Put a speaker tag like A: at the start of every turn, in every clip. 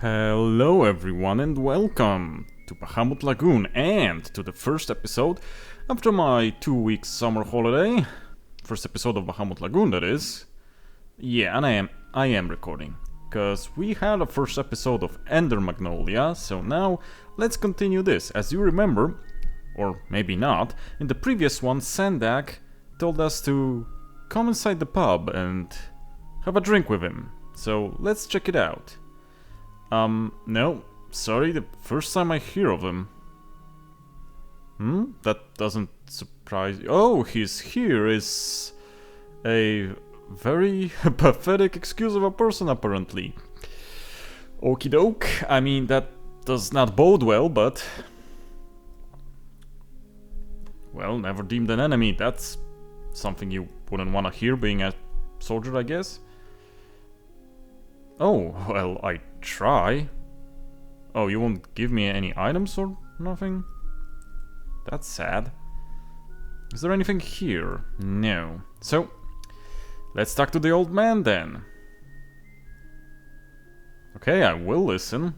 A: Hello everyone and welcome to Bahamut Lagoon and to the first episode after my 2 week summer holiday. First episode of Bahamut Lagoon, that is. Yeah, and I am recording, cause we had a first episode of Ender Magnolia, so now let's continue this. As you remember, or maybe not, in the previous one Sendak told us to come inside the pub and have a drink with him. So let's check it out. No, sorry, the first time I hear of him. That doesn't surprise you. Oh, he's here is a very pathetic excuse of a person, apparently. Okie doke, I mean, that does not bode well, but... Well, never deemed an enemy, that's something you wouldn't want to hear being a soldier, I guess. Oh, well, I try. Oh, you won't give me any items or nothing? That's sad. Is there anything here? No. So, let's talk to the old man then. Okay, I will listen.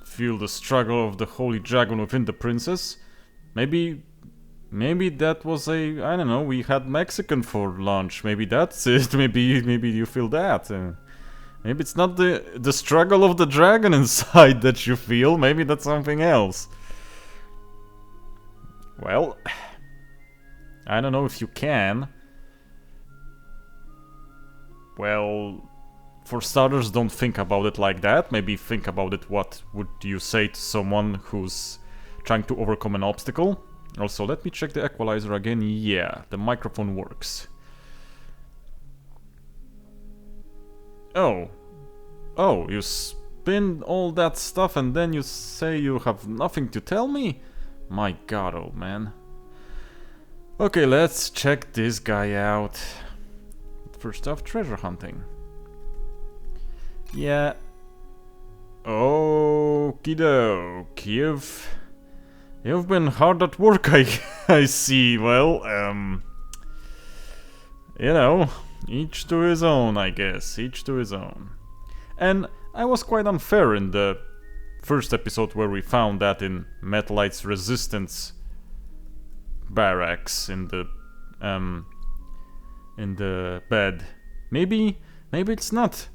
A: Feel the struggle of the holy dragon within the princess. Maybe that was I don't know, we had Mexican for lunch. Maybe that's it. Maybe you feel that. Maybe it's not the struggle of the dragon inside that you feel. Maybe that's something else. Well, I don't know if you can. Well, for starters, don't think about it like that. Maybe think about it, what would you say to someone who's trying to overcome an obstacle? Also, let me check the equalizer again. Yeah, the microphone works. Oh, you spin all that stuff and then you say you have nothing to tell me? My god, old man. Okay, let's check this guy out. First off, treasure hunting. Yeah. Okie doke. You've been hard at work, I see. Well, you know, each to his own, I guess. Each to his own. And I was quite unfair in the first episode where we found that in Metalite's resistance barracks in the bed. Maybe it's not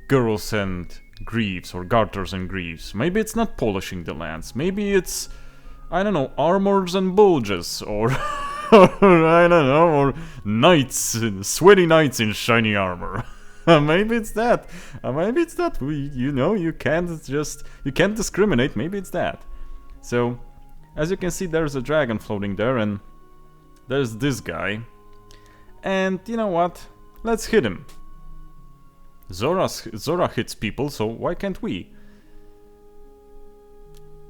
A: girls and greaves or garters and greaves. Maybe it's not polishing the lands. Maybe it's, I don't know, armors and bulges, or I don't know, or knights, sweaty knights in shiny armor. Maybe it's that. You can't discriminate. Maybe it's that. So, as you can see, there's a dragon floating there, and there's this guy. And you know what? Let's hit him. Zora hits people, so why can't we?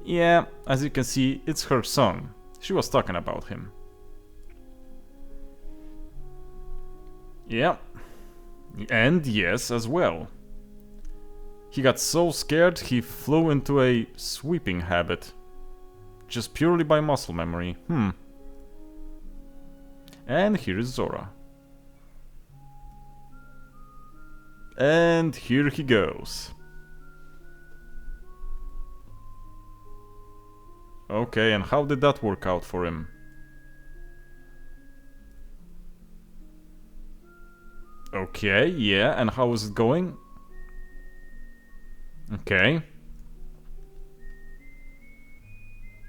A: Yeah, as you can see, it's her son. She was talking about him. Yeah. And yes, as well. He got so scared he flew into a sweeping habit. Just purely by muscle memory. And here is Zora. And here he goes. Okay, and how did that work out for him? Okay, yeah, and how is it going? Okay.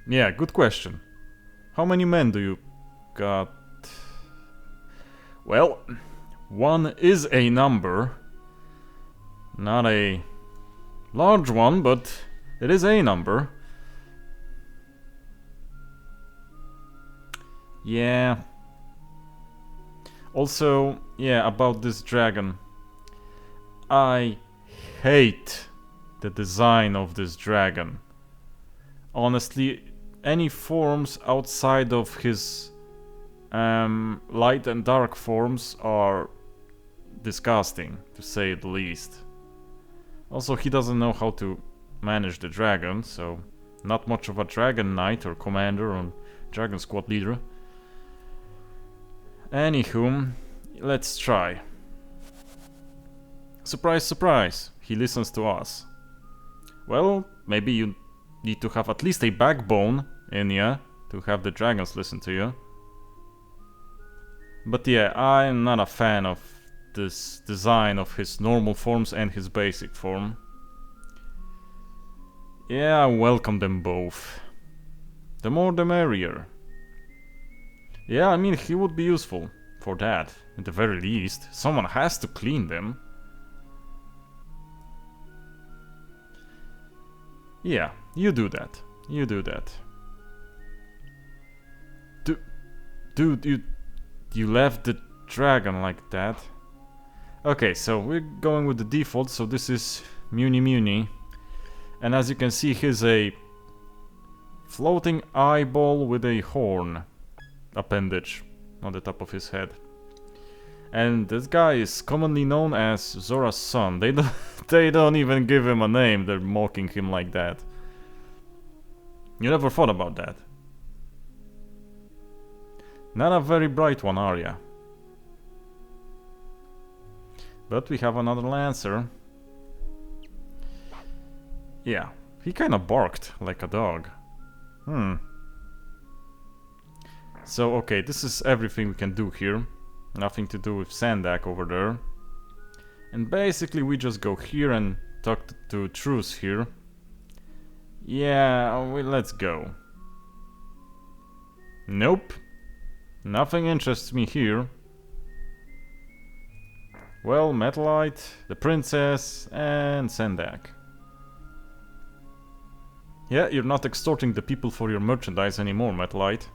A: Yeah, good question. How many men do you got? Well, one is a number. Not a large one, but it is a number. Yeah. Also, yeah, about this dragon. I hate the design of this dragon. Honestly, any forms outside of his light and dark forms are disgusting, to say the least. Also, he doesn't know how to manage the dragon, so not much of a dragon knight or commander or dragon squad leader. Anywho, let's try. Surprise, surprise, he listens to us. Well, maybe you need to have at least a backbone in you to have the dragons listen to you. But yeah, I'm not a fan of this design of his normal forms and his basic form. Yeah, I welcome them both. The more the merrier. Yeah, I mean, he would be useful for that, at the very least. Someone has to clean them. Yeah, you do that. You do that. Dude, you left the dragon like that. Okay, so we're going with the default, so this is Muni. And as you can see, he's a floating eyeball with a horn appendage on the top of his head. And this guy is commonly known as Zora's son. They don't even give him a name, they're mocking him like that. You never thought about that? Not a very bright one, are ya? But we have another Lancer. Yeah, he kinda barked like a dog. So, okay, this is everything we can do here. Nothing to do with Sendak over there. And basically we just go here and talk to Truce here. Yeah, let's go. Nope. Nothing interests me here. Well, Metalite, the princess, and Sendak. Yeah, you're not extorting the people for your merchandise anymore, Metalite.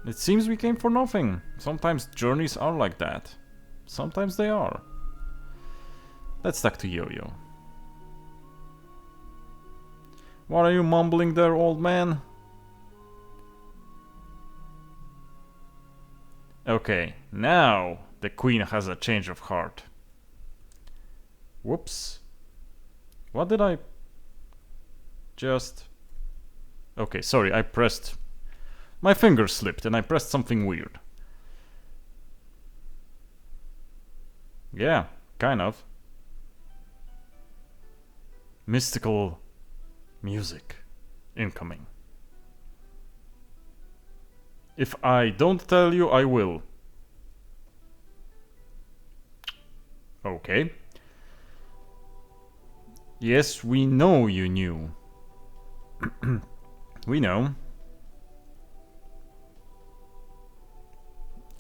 A: It seems we came for nothing. Sometimes journeys are like that. Sometimes they are. Let's talk to Yo-Yo. What are you mumbling there, old man? Okay, now the queen has a change of heart. Whoops. What did I just... Okay, sorry, I pressed... My finger slipped and I pressed something weird. Yeah, kind of. Mystical music incoming. If I don't tell you, I will. Okay. Yes, we know you knew. We know.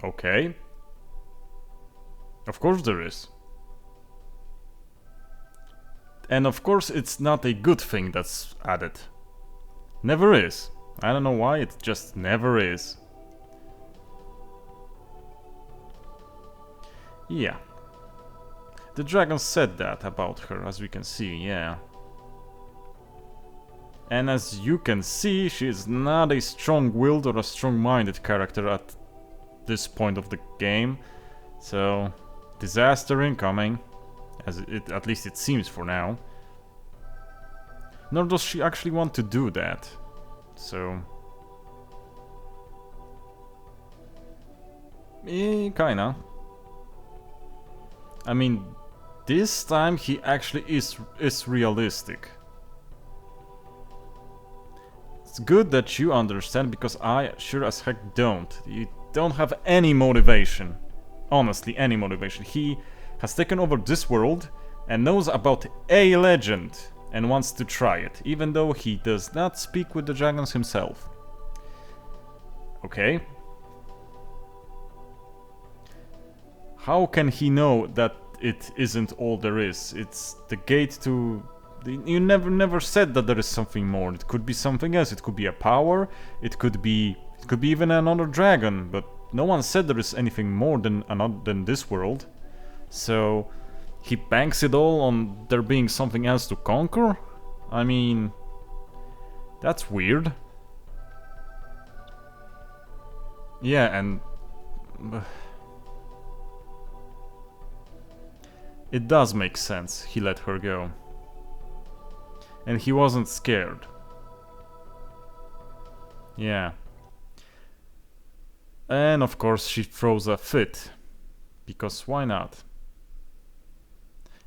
A: Okay. Of course there is. And of course it's not a good thing that's added. Never is. I don't know why, it just never is. Yeah. The dragon said that about her, as we can see, yeah. And as you can see, she is not a strong-willed or a strong-minded character at this point of the game. So, disaster incoming, as at least it seems for now. Nor does she actually want to do that. So... kinda. I mean, this time he actually is realistic. It's good that you understand, because I sure as heck don't. You don't have any motivation. Honestly, any motivation. He has taken over this world and knows about a legend and wants to try it, even though he does not speak with the dragons himself. Okay. How can he know that it isn't all there is? It's the gate to... You never said that there is something more. It could be something else. It could be a power. It could be even another dragon. But no one said there is anything more than this world. So he banks it all on there being something else to conquer? I mean, that's weird. Yeah, and... it does make sense he let her go. And he wasn't scared. Yeah. And of course she throws a fit. Because why not?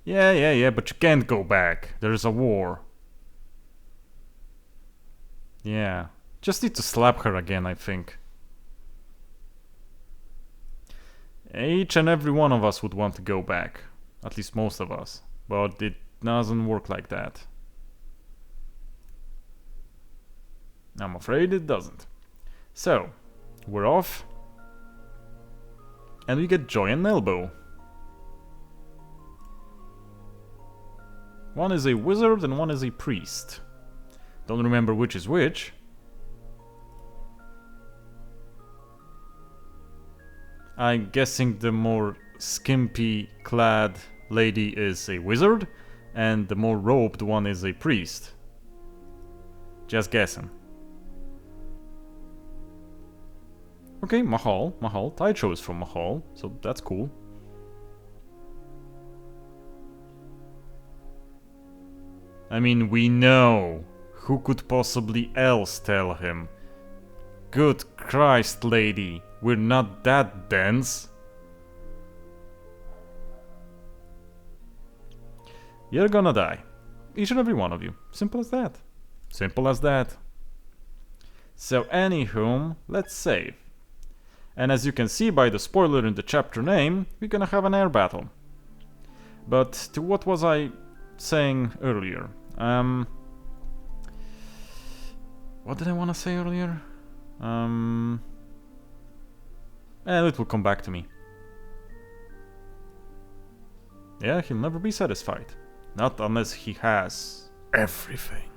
A: Yeah, but you can't go back. There's a war. Yeah. Just need to slap her again, I think. Each and every one of us would want to go back. At least most of us. But it doesn't work like that. I'm afraid it doesn't. So, we're off. And we get Joy and Elbow. One is a wizard and one is a priest. Don't remember which is which. I'm guessing the more skimpy clad lady is a wizard, and the more robed one is a priest. Just guessing. Okay, Mahal. Taicho is from Mahal, so that's cool. I mean, we know. Who could possibly else tell him? Good Christ, lady, we're not that dense. You're gonna die. Each and every one of you. Simple as that. Simple as that. So anywho, let's save. And as you can see by the spoiler in the chapter name, we're gonna have an air battle. But to what was I saying earlier? What did I want to say earlier? And it will come back to me. Yeah, he'll never be satisfied. Not unless he has everything.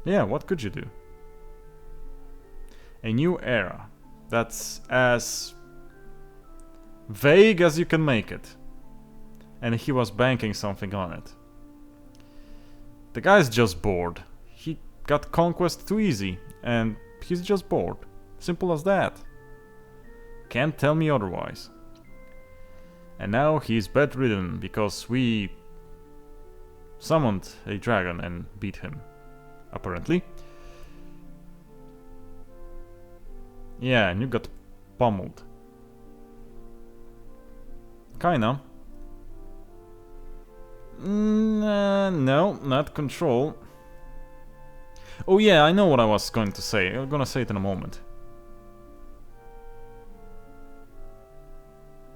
A: Yeah, what could you do? A new era. That's as vague as you can make it. And he was banking something on it. The guy's just bored. He got conquest too easy, and he's just bored. Simple as that. Can't tell me otherwise. And now he's bedridden because we summoned a dragon and beat him, apparently. Yeah, and you got pummeled. Kinda. No, not control. Oh yeah, I know what I was going to say. I'm gonna say it in a moment.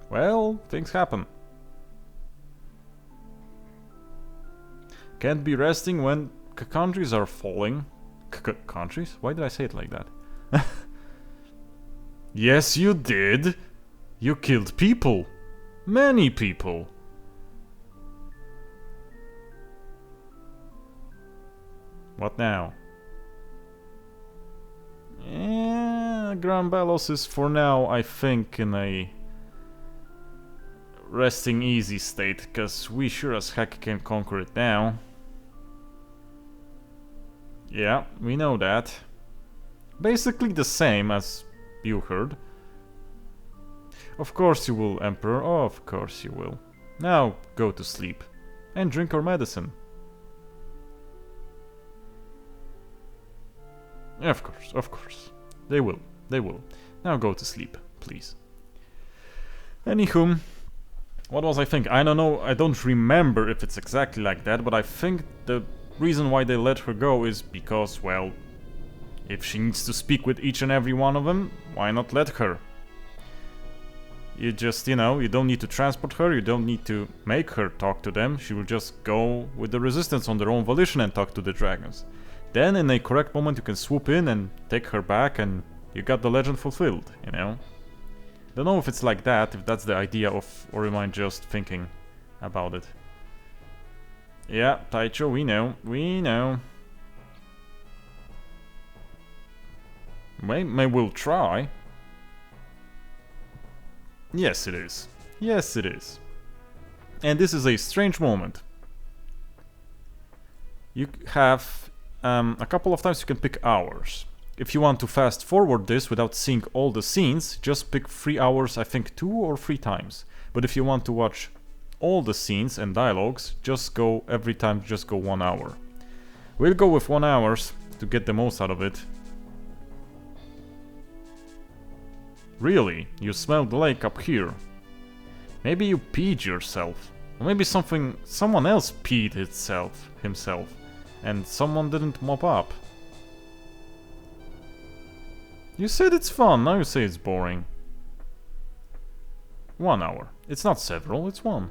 A: Well, things happen. Can't be resting when countries are falling. Countries? Why did I say it like that? Yes, you did. You killed people. Many people. What now? Yeah, Grambelos is for now, I think, in a resting easy state, because we sure as heck can conquer it now. Yeah, we know that. Basically the same as you heard. Of course you will, Emperor, oh, of course you will. Now go to sleep and drink our medicine. Of course. They will. Now go to sleep, please. Anywho, what was I thinking? I don't know, I don't remember if it's exactly like that, but I think the reason why they let her go is because, well, if she needs to speak with each and every one of them, why not let her? You just, you know, you don't need to transport her, you don't need to make her talk to them, she will just go with the resistance on their own volition and talk to the dragons. Then in a correct moment you can swoop in and take her back and you got the legend fulfilled, you know? Don't know if it's like that, if that's the idea of, or am I just thinking about it? Yeah, Taicho, we know. Maybe we'll try. Yes, it is. And this is a strange moment. You have a couple of times you can pick hours. If you want to fast forward this without seeing all the scenes, just pick 3 hours, I think 2 or 3 times. But if you want to watch all the scenes and dialogues, just go every time, just go 1 hour. We'll go with 1 hour to get the most out of it. Really? You smell the lake up here. Maybe you peed yourself. Or maybe someone else peed himself. And someone didn't mop up. You said it's fun, now you say it's boring. 1 hour. It's not several, it's one.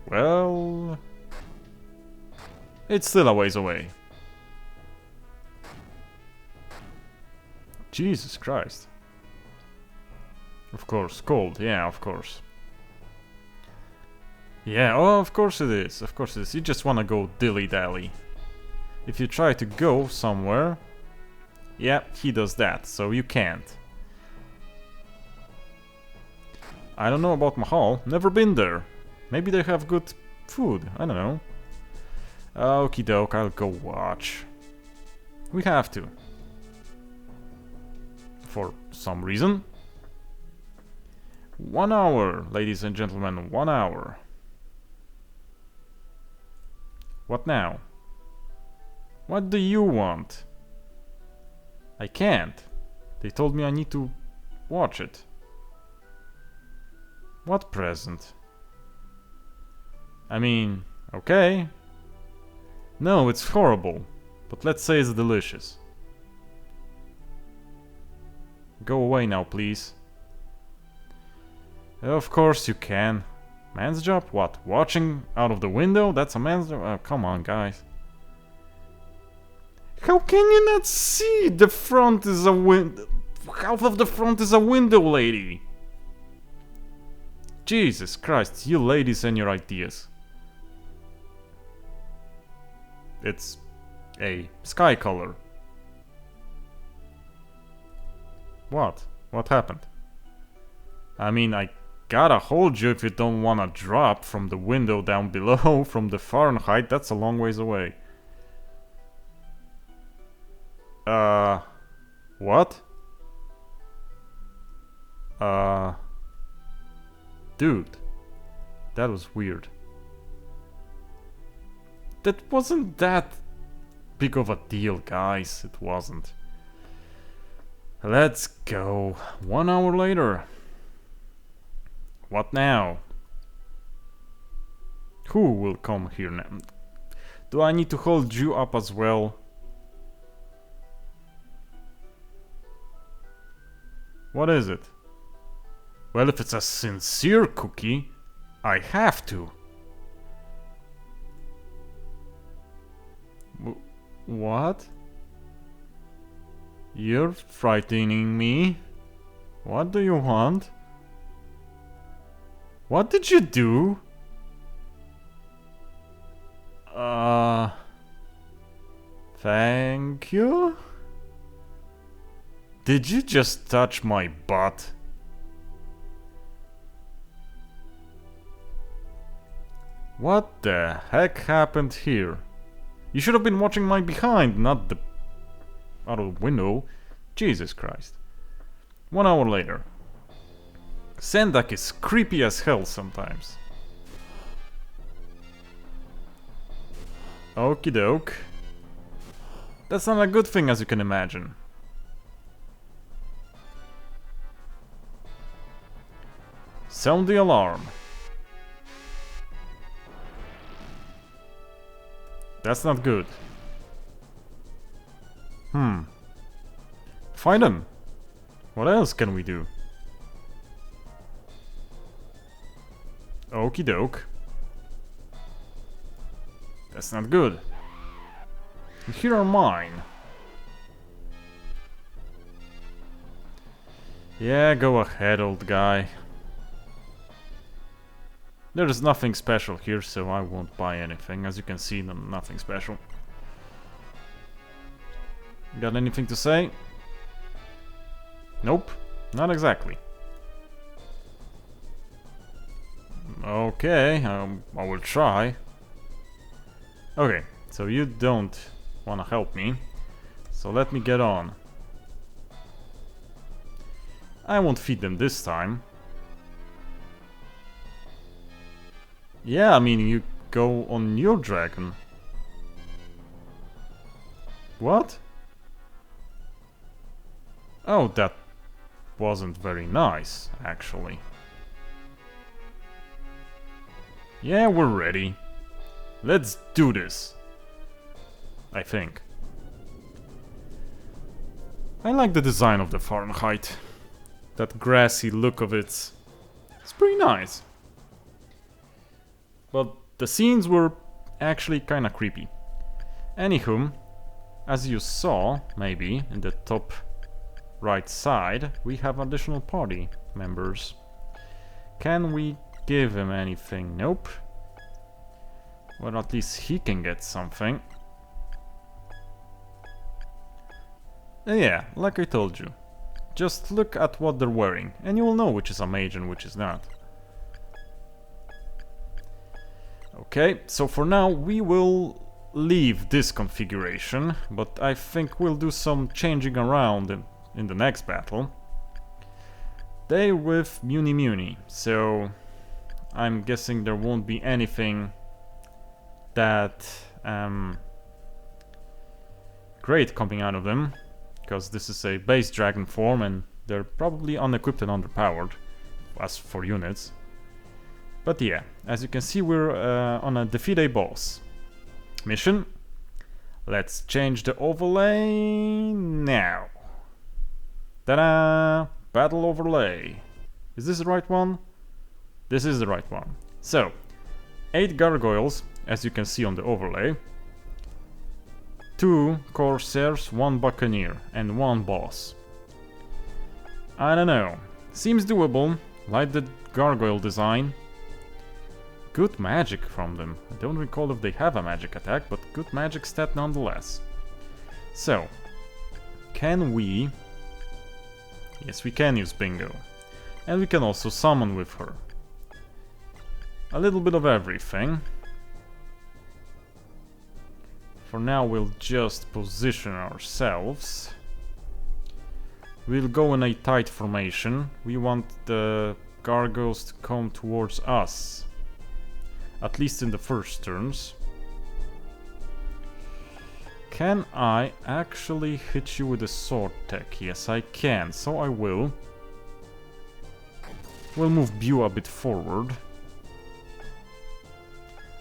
A: Well... it's still a ways away. Jesus Christ. Of course, cold, yeah, of course. Yeah, oh, of course it is, of course it is. You just wanna go dilly-dally. If you try to go somewhere... yeah, he does that, so you can't. I don't know about Mahal, never been there. Maybe they have good food, I don't know. Okie doke, I'll go watch. We have to. For some reason. 1 hour, ladies and gentlemen, 1 hour. What now? What do you want? I can't. They told me I need to watch it. What present? I mean, okay. No, it's horrible. But let's say it's delicious. Go away now, please. Of course you can. Man's job? What? Watching out of the window? That's a man's job? Oh, come on, guys. How can you not see? The front is a window. Half of the front is a window, lady. Jesus Christ, you ladies and your ideas. It's a sky color. What? What happened? I mean, I gotta hold you if you don't wanna drop from the window down below. From the Fahrenheit, that's a long ways away. What? Dude. That was weird. That wasn't that big of a deal, guys. It wasn't. Let's go. 1 hour later. What now? Who will come here now? Do I need to hold you up as well? What is it? Well, if it's a sincere cookie, I have to. What? You're frightening me. What do you want? What did you do? Thank you? Did you just touch my butt? What the heck happened here? You should have been watching my behind, not the... out of the window. Jesus Christ. 1 hour later. Sendak is creepy as hell sometimes. Okie doke. That's not a good thing, as you can imagine. Sound the alarm. That's not good. Find him. What else can we do? Okie doke. That's not good. And here are mine. Yeah, go ahead, old guy. There's nothing special here, so I won't buy anything. As you can see, nothing special. Got anything to say? Nope, not exactly. Okay, I will try. Okay, so you don't wanna help me, so let me get on. I won't feed them this time. Yeah, I mean, you go on your dragon. What? Oh, that wasn't very nice, actually. Yeah, we're ready. Let's do this. I think. I like the design of the Fahrenheit. That grassy look of it. It's pretty nice. But the scenes were actually kinda creepy. Anywho, as you saw, maybe, in the top right side, we have additional party members. Can we give him anything? Nope. Well, at least he can get something. Yeah, like I told you. Just look at what they're wearing, and you will know which is a mage and which is not. Okay, so for now we will leave this configuration, but I think we'll do some changing around in the next battle. They're with Muni, so I'm guessing there won't be anything that great coming out of them, because this is a base dragon form and they're probably unequipped and underpowered as for units. But yeah, as you can see, we're on a defeat a boss mission. Let's change the overlay now. Ta-da! Battle overlay. Is this the right one? This is the right one. So, 8 gargoyles, as you can see on the overlay. 2 corsairs, 1 buccaneer, and 1 boss. I don't know. Seems doable. Like the gargoyle design. Good magic from them. I don't recall if they have a magic attack, but good magic stat nonetheless. So, can we... Yes, we can use Bingo. And we can also summon with her. A little bit of everything. For now we'll just position ourselves. We'll go in a tight formation. We want the gargoyles to come towards us. At least in the first turns. Can I actually hit you with a sword tech? Yes, I can, so I will. We'll move Bu a bit forward.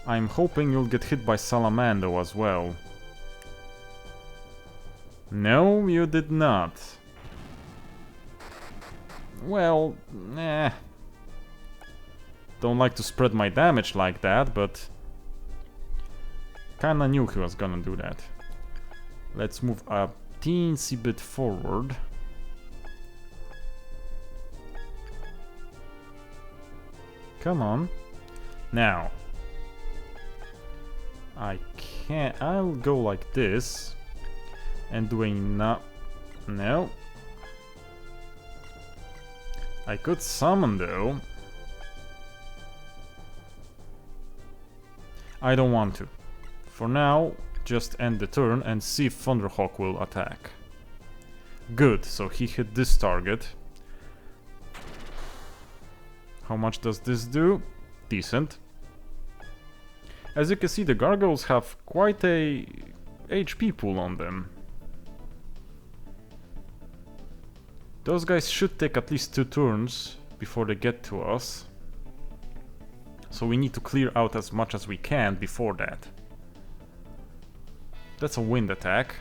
A: I'm hoping you'll get hit by Salamando as well. No, you did not. Well, eh. Don't like to spread my damage like that, but kinda knew he was gonna do that. Let's move a teensy bit forward. Come on. Now. I'll go like this. And doing no. I could summon though. I don't want to. For now, just end the turn and see if Thunderhawk will attack. Good, so he hit this target. How much does this do? Decent. As you can see, the gargoyles have quite a HP pool on them. Those guys should take at least 2 turns before they get to us. So we need to clear out as much as we can before that. That's a wind attack.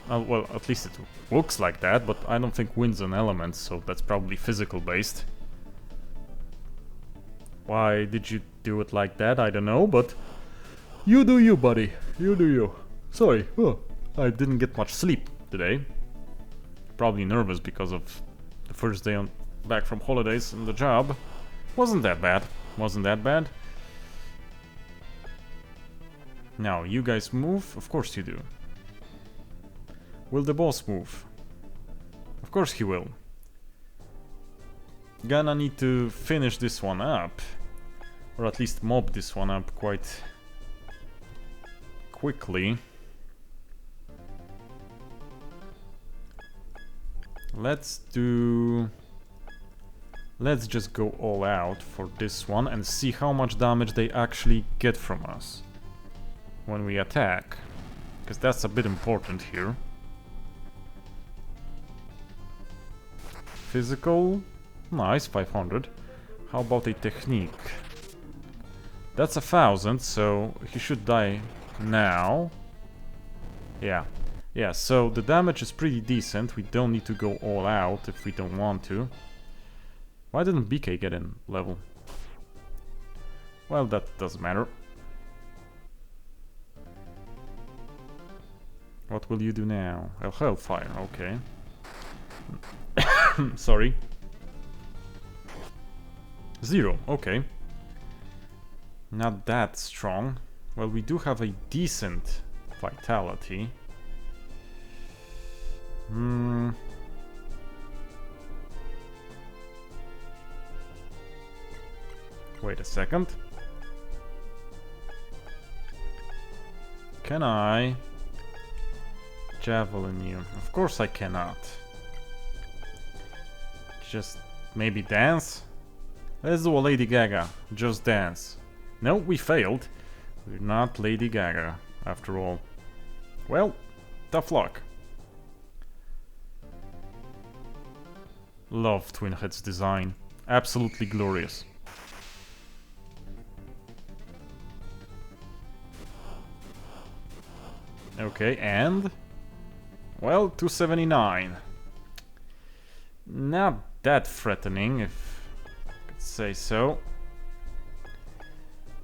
A: Well, at least it looks like that, but I don't think wind's an element, so that's probably physical based. Why did you do it like that? I don't know, but you do you, buddy. You do you. Sorry, I didn't get much sleep today. Probably nervous because of the first day back from holidays and the job. Wasn't that bad. Wasn't that bad. Now, you guys move? Of course you do. Will the boss move? Of course he will. Gonna need to finish this one up. Or at least mob this one up quite quickly. Let's just go all out for this one and see how much damage they actually get from us when we attack, because that's a bit important here. Physical, nice, 500. How about a technique? That's 1,000, so he should die now. Yeah, so the damage is pretty decent. We don't need to go all out if we don't want to. Why didn't BK get in level? Well, that doesn't matter. What will you do now? Hellfire, okay. Sorry. 0, okay. Not that strong. Well, we do have a decent vitality. Wait a second. Can I javelin you? Of course I cannot. Just maybe dance? Let's do a Lady Gaga. Just dance. No, we failed. We're not Lady Gaga, after all. Well, tough luck. Love Twin Head's design. Absolutely glorious. Okay, and... well, 279. Not that threatening, if I could say so.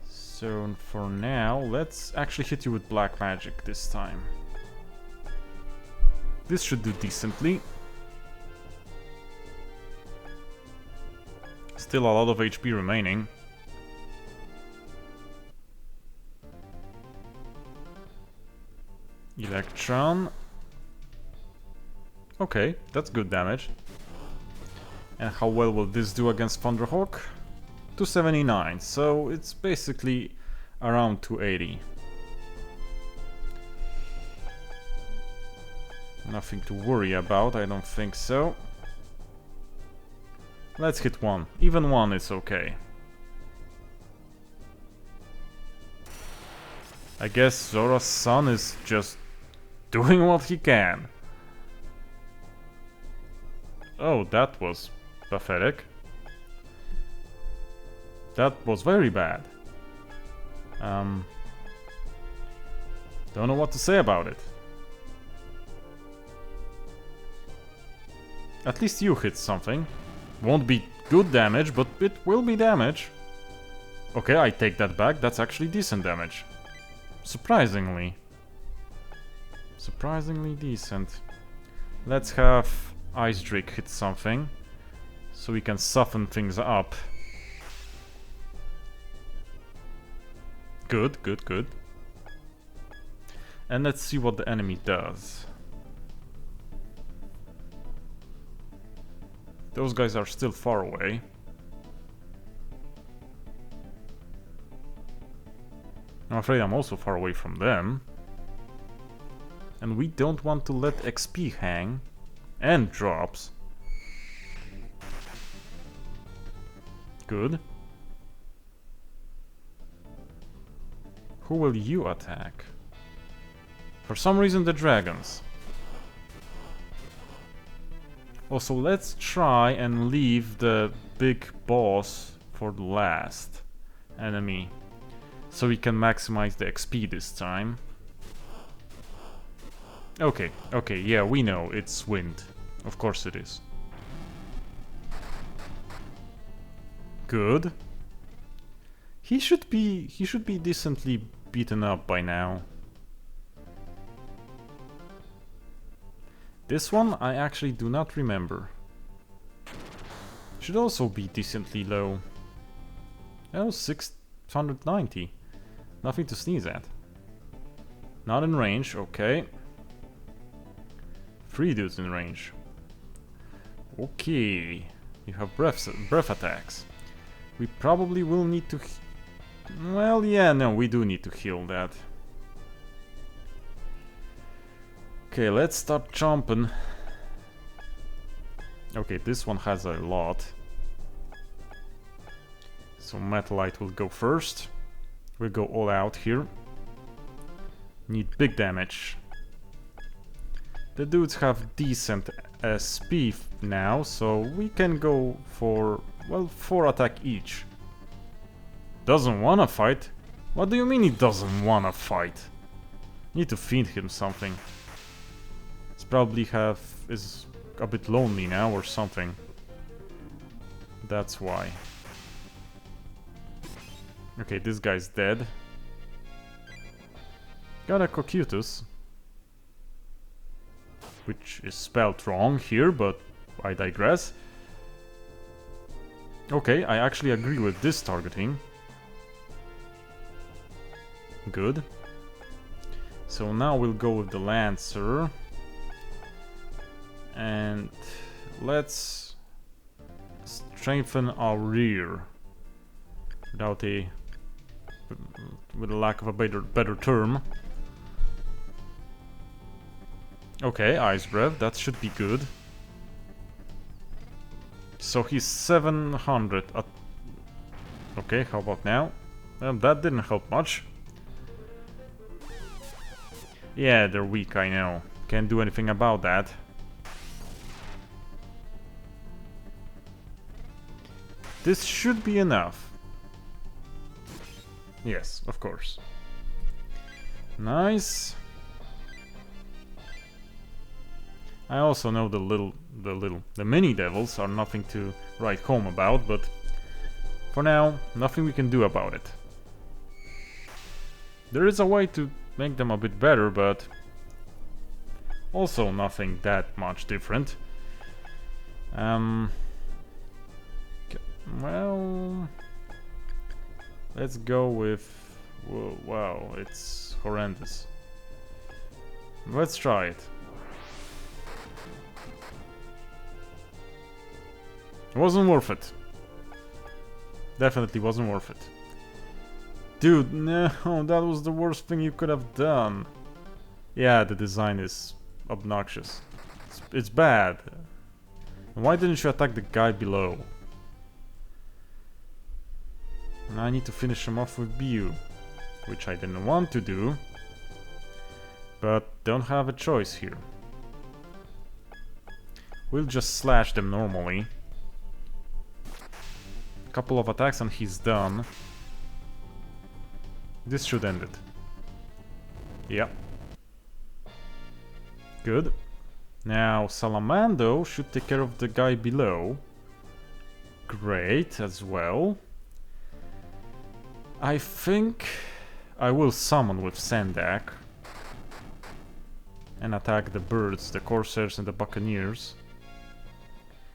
A: So for now, let's actually hit you with black magic this time. This should do decently. Still a lot of HP remaining. Electron. Okay, that's good damage. And how well will this do against Thunderhawk? 279, so it's basically around 280. Nothing to worry about, I don't think so. Let's hit 1. Even 1 is okay. I guess Zora's son is just doing what he can. Oh, that was pathetic. That was very bad. Don't know what to say about it. At least you hit something. Won't be good damage, but it will be damage. Okay, I take that back. That's actually decent damage. Surprisingly. Surprisingly decent. Let's have Ice Drake hit something, so we can soften things up. Good, good, good. And let's see what the enemy does. Those guys are still far away. I'm afraid I'm also far away from them. And we don't want to let XP hang. And drops. Good. Who will you attack? For some reason the dragons. Also, let's try and leave the big boss for the last enemy, so we can maximize the XP this time. Okay, okay, yeah, we know it's wind. Of course it is. Good. He should be decently beaten up by now. This one I actually do not remember. Should also be decently low. Oh, 690. Nothing to sneeze at. Not in range, okay. 3 dudes in range. Okay. You have breath attacks. We probably will need to... well, yeah, no, we do need to heal that. Okay, let's start chomping. Okay, this one has a lot. So Metalite will go first. We'll go all out here. Need big damage. The dudes have decent SP now, so we can go for, well, 4 attack each. Doesn't wanna fight? What do you mean he doesn't wanna fight? Need to feed him something. He's probably is a bit lonely now or something. That's why. Okay, this guy's dead. Got a Cocytus, which is spelled wrong here, but I digress. Okay, I actually agree with this targeting. Good. So now we'll go with the Lancer. And let's strengthen our rear. With a lack of a better term. Okay, Ice Breath, that should be good. So he's 700 at... Okay, how about now? That didn't help much. Yeah, they're weak, I know. Can't do anything about that. This should be enough. Yes, of course. Nice. I also know the mini devils are nothing to write home about, but for now, nothing we can do about it. There is a way to make them a bit better, but also nothing that much different. Well, let's go with... Whoa, wow, it's horrendous. Let's try it. It wasn't worth it. Definitely wasn't worth it. Dude, no, that was the worst thing you could have done. Yeah, the design is obnoxious. It's bad. Why didn't you attack the guy below? Now I need to finish him off with BU, which I didn't want to do, but don't have a choice here. We'll just slash them normally. Couple of attacks and he's done. This should end it. Yeah. Good. Now Salamando should take care of the guy below. Great as well. I think I will summon with Sendak and attack the birds, the Corsairs and the Buccaneers.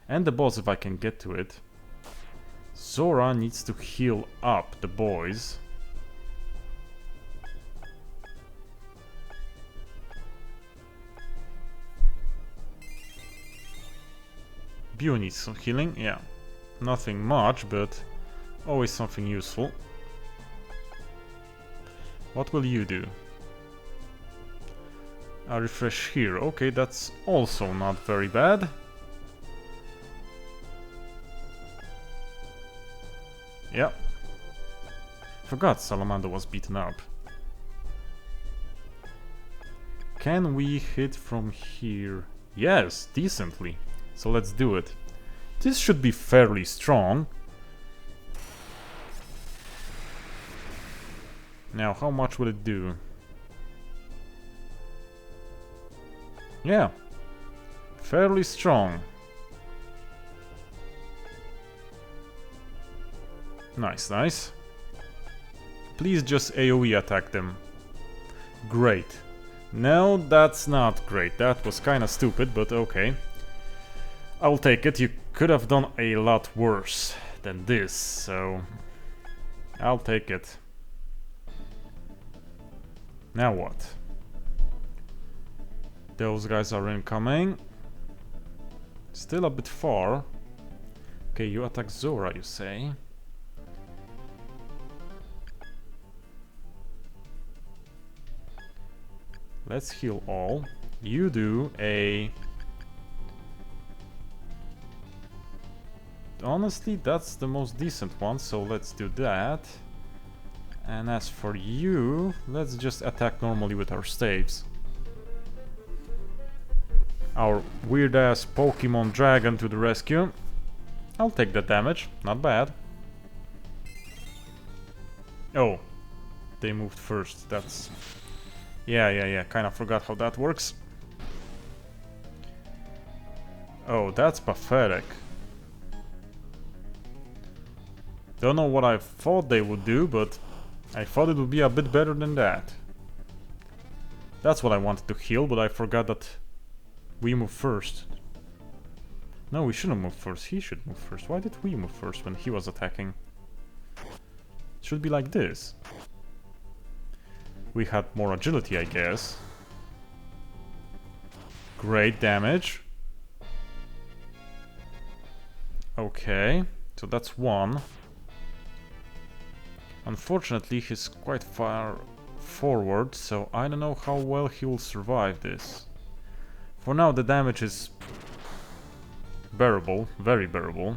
A: And the boss if I can get to it. Zora needs to heal up the boys. Bu needs some healing, yeah. Nothing much, but always something useful. What will you do? A refresh here. Okay, that's also not very bad. Yeah. Forgot Salamander was beaten up. Can we hit from here? Yes, decently. So let's do it. This should be fairly strong. Now, how much will it do? Yeah. Fairly strong. Nice, nice. Please just AoE attack them. Great. No, that's not great. That was kinda stupid, but okay. I'll take it. You could have done a lot worse than this, so... I'll take it. Now what? Those guys are incoming. Still a bit far. Okay, you attack Zora, you say? Let's heal all. You do a... Honestly, that's the most decent one, so let's do that. And as for you, let's just attack normally with our staves. our weird-ass Pokemon dragon to the rescue. I'll take that damage, not bad. Oh, they moved first, that's... Yeah, kinda forgot how that works. Oh, that's pathetic. Don't know what I thought they would do, but I thought it would be a bit better than that. That's what I wanted to heal, but I forgot that we move first. No, we shouldn't move first. He should move first. Why did we move first when he was attacking? It should be like this. We had more agility, I guess. Great damage. Okay, so that's one. Unfortunately, he's quite far forward, so I don't know how well he will survive this. For now, the damage is bearable, very bearable.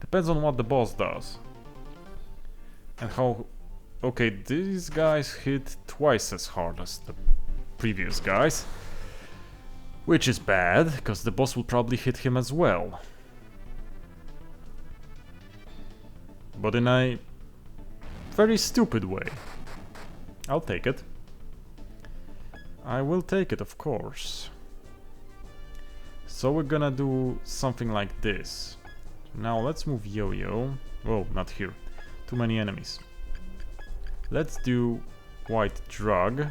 A: Depends on what the boss does. And how... Okay, these guys hit twice as hard as the previous guys. Which is bad, because the boss will probably hit him as well. But in a very stupid way. I'll take it. I will take it, of course. So we're gonna do something like this. Now let's move Yo-Yo. Oh, not here. Too many enemies. Let's do White Drug.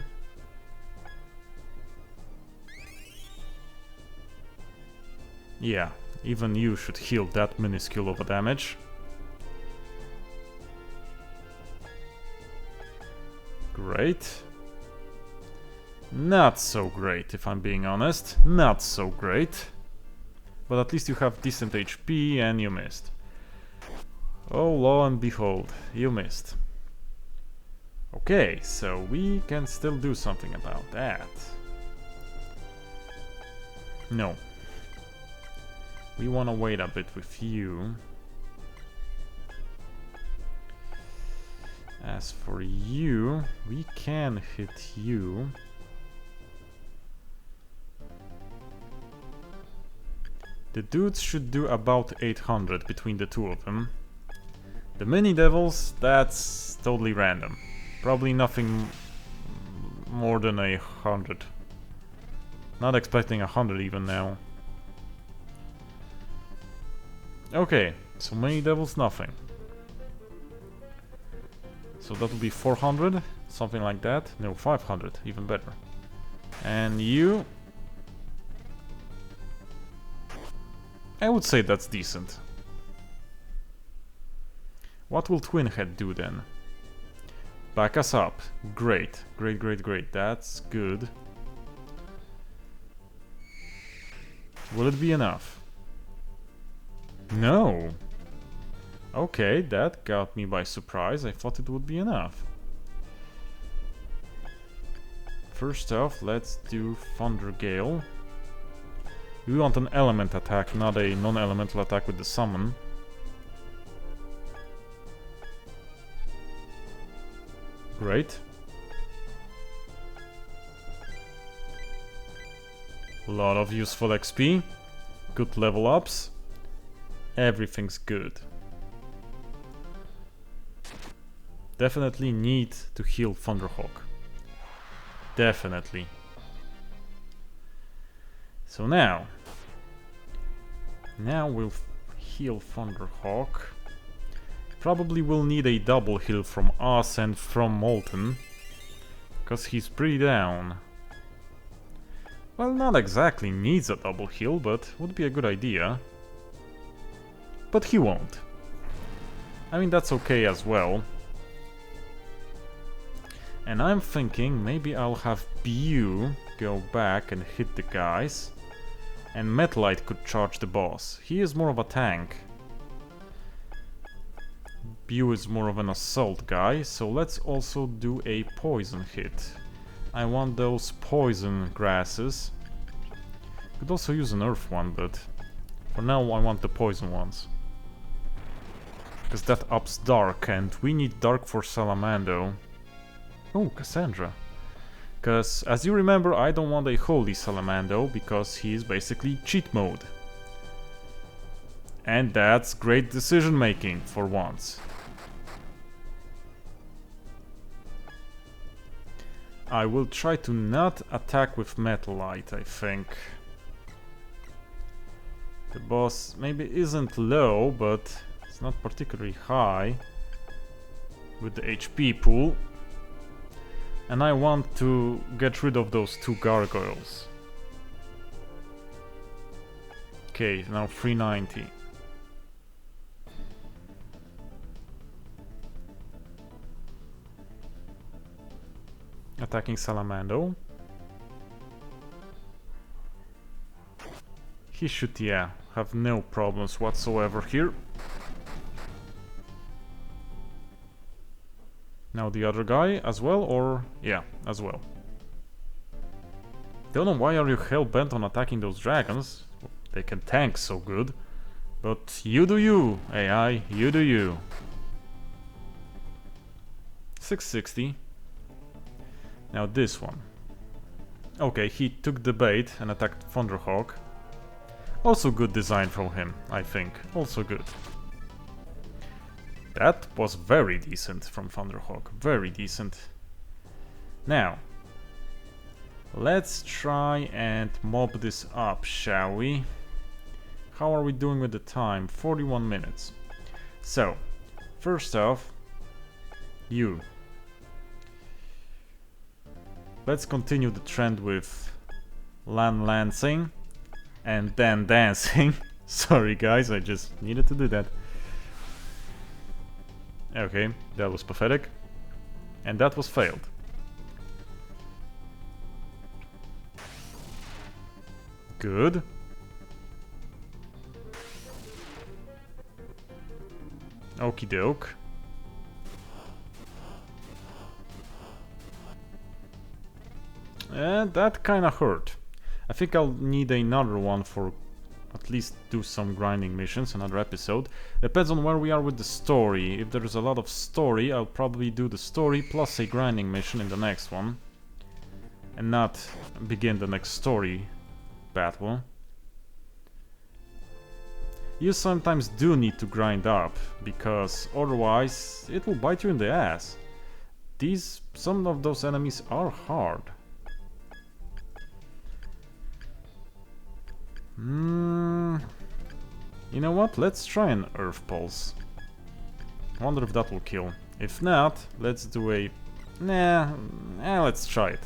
A: Yeah, even you should heal that minuscule of a damage. Great. Not so great, if I'm being honest. Not so great. But at least you have decent HP and you missed. Oh, lo and behold, you missed. Okay, so we can still do something about that. No. We want to wait a bit with you. As for you, we can hit you. The dudes should do about 800 between the two of them. The mini devils, that's totally random. Probably nothing more than 100. Not expecting 100 even now. Okay, so mini devils, nothing. So that will be 400, something like that. No, 500, even better. And you... I would say that's decent. What will Twin Head do then? Back us up. Great, great, great, great. That's good. Will it be enough? No. Okay, that got me by surprise. I thought it would be enough. First off, let's do Thunder Gale. We want an element attack, not a non-elemental attack with the summon. Great. A lot of useful XP. Good level ups. Everything's good. Definitely need to heal Thunderhawk. Definitely. So now we'll heal Thunderhawk. Probably will need a double heal from us and from Molten, because he's pretty down. Well, not exactly needs a double heal, but would be a good idea. But he won't. I mean, that's okay as well. And I'm thinking maybe I'll have Bu go back and hit the guys. And Metalite could charge the boss. He is more of a tank. Bu is more of an assault guy, so let's also do a poison hit. I want those poison grasses. Could also use an earth one, but for now I want the poison ones. Because that ups dark, and we need dark for Salamando. Oh, Cassandra. Because, as you remember, I don't want a Holy Salamando, because he is basically cheat mode. And that's great decision making, for once. I will try to not attack with Metalite, I think. The boss maybe isn't low, but it's not particularly high with the HP pool. And I want to get rid of those two gargoyles. Okay, now 390. Attacking Salamando. He should, yeah, have no problems whatsoever here. Now the other guy as well, or... yeah, as well. Don't know why are you hell-bent on attacking those dragons. They can tank so good. But you do you, AI, you do you. 660. Now this one. Okay, he took the bait and attacked Thunderhawk. Also good design from him, I think. Also good. That was very decent from Thunderhawk. Very decent. Now, let's try and mob this up, shall we? How are we doing with the time? 41 minutes. So, first off, you. Let's continue the trend with lancing and then dancing. Sorry guys, I just needed to do that. Okay, that was pathetic. And that was failed. Good. Okie doke. That kinda hurt. I think I'll need another one for at least do some grinding missions, another episode. Depends on where we are with the story. If there's a lot of story, I'll probably do the story plus a grinding mission in the next one. And not begin the next story battle. You sometimes do need to grind up, because otherwise it will bite you in the ass. Some of those enemies are hard. You know what? Let's try an Earth Pulse. I wonder if that will kill. If not, let's do a... let's try it.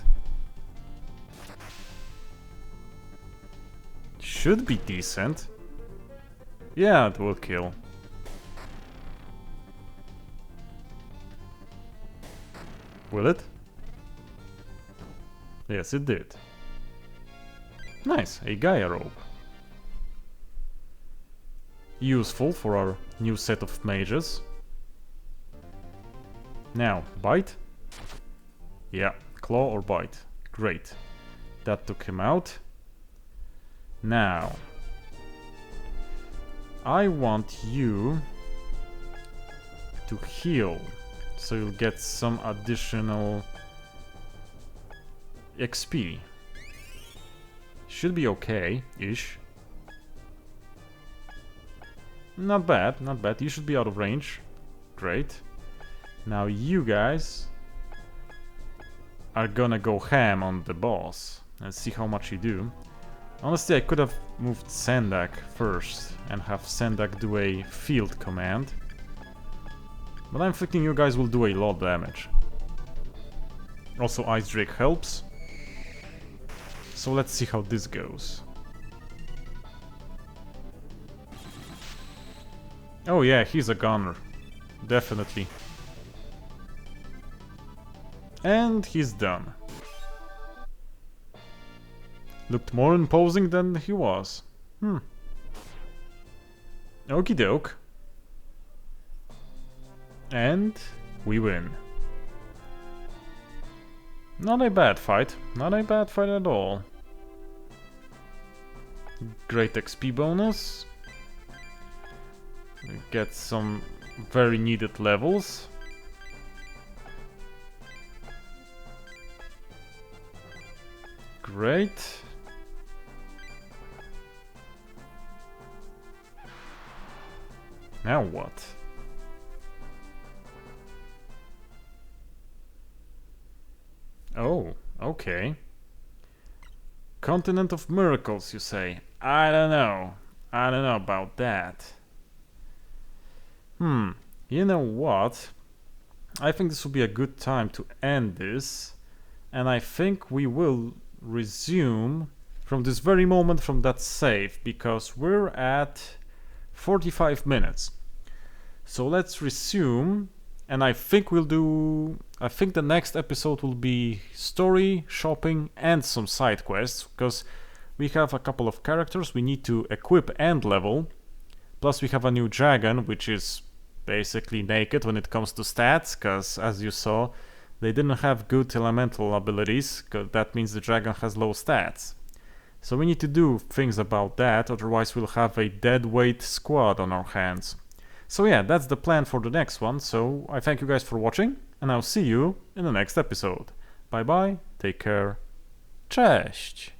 A: Should be decent. Yeah, it will kill. Will it? Yes, it did. Nice, a Gaia robe. Useful for our new set of mages. Now, bite? Yeah, claw or bite. Great. That took him out. Now, I want you to heal, so you'll get some additional XP. Should be okay-ish. Not bad, not bad. You should be out of range. Great. Now you guys are gonna go ham on the boss. Let's see how much you do. Honestly, I could have moved Sendak first and have Sendak do a field command. But I'm thinking you guys will do a lot of damage. Also, Ice Drake helps. So let's see how this goes. Oh yeah, he's a gunner. Definitely. And he's done. Looked more imposing than he was. Okie doke. And we win. Not a bad fight. Not a bad fight at all. Great XP bonus. We get some very needed levels. Great. Now what? Oh, okay. Continent of Miracles, you say? I don't know. I don't know about that. You know what? I think this will be a good time to end this. And I think we will resume from this very moment from that save, because we're at 45 minutes. So let's resume, and I think the next episode will be story, shopping, and some side quests, because we have a couple of characters we need to equip and level. Plus we have a new dragon, which is basically naked when it comes to stats, because as you saw, they didn't have good elemental abilities, because that means the dragon has low stats. So we need to do things about that, otherwise we'll have a deadweight squad on our hands. So yeah, that's the plan for the next one, so I thank you guys for watching, and I'll see you in the next episode. Bye bye, take care, cześć!